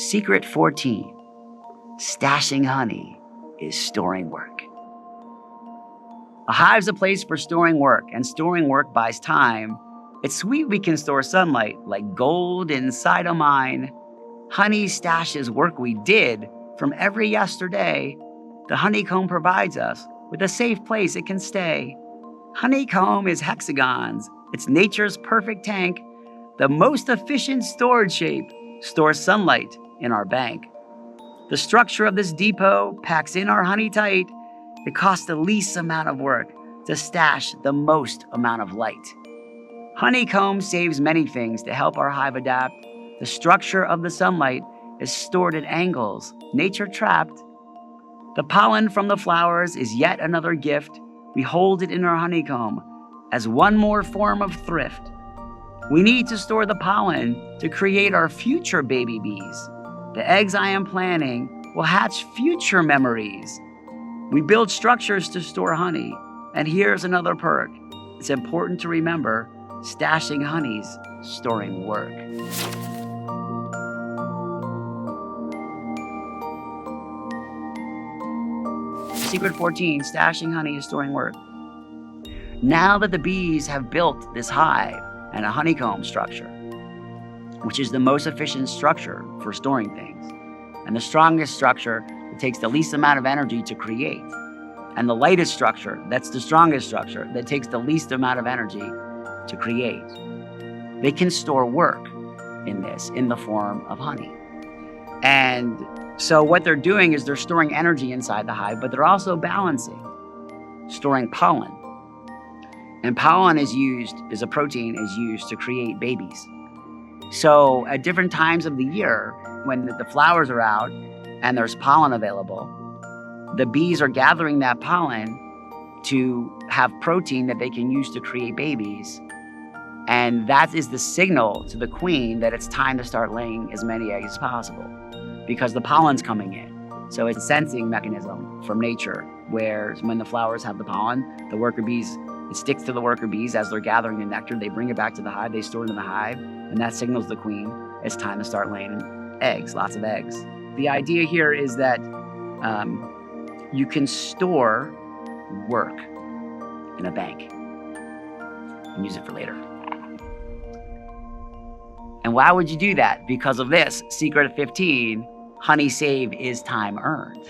Secret 14, stashing honey is storing work. A hive's a place for storing work, and storing work buys time. It's sweet we can store sunlight like gold inside a mine. Honey stashes work we did from every yesterday. The honeycomb provides us with a safe place it can stay. Honeycomb is hexagons. It's nature's perfect tank. The most efficient storage shape stores sunlight in our bank. The structure of this depot packs in our honey tight. It costs the least amount of work to stash the most amount of light. Honeycomb saves many things to help our hive adapt. The structure of the sunlight is stored at angles nature trapped. The pollen from the flowers is yet another gift. We hold it in our honeycomb as one more form of thrift. We need to store the pollen to create our future baby bees. The eggs I am planning will hatch future memories. We build structures to store honey, and here's another perk. It's important to remember, stashing honey's storing work. Secret 14, stashing honey is storing work. Now that the bees have built this hive and a honeycomb structure, which is the most efficient structure for storing things, and the strongest structure that takes the least amount of energy to create, and the lightest structure, that's the strongest structure, that takes the least amount of energy to create. They can store work in this in the form of honey. And so what they're doing is they're storing energy inside the hive, but they're also balancing, storing pollen. And pollen is a protein is used to create babies. So at different times of the year, when the flowers are out and there's pollen available, the bees are gathering that pollen to have protein that they can use to create babies. And that is the signal to the queen that it's time to start laying as many eggs as possible because the pollen's coming in. So it's a sensing mechanism from nature where when the flowers have the pollen, the worker bees, it sticks to the worker bees as they're gathering the nectar. They bring it back to the hive, they store it in the hive, and that signals the queen it's time to start laying eggs, lots of eggs. The idea here is that you can store work in a bank and use it for later. And why would you do that? Because of this, Secret 15, honey saved is time earned.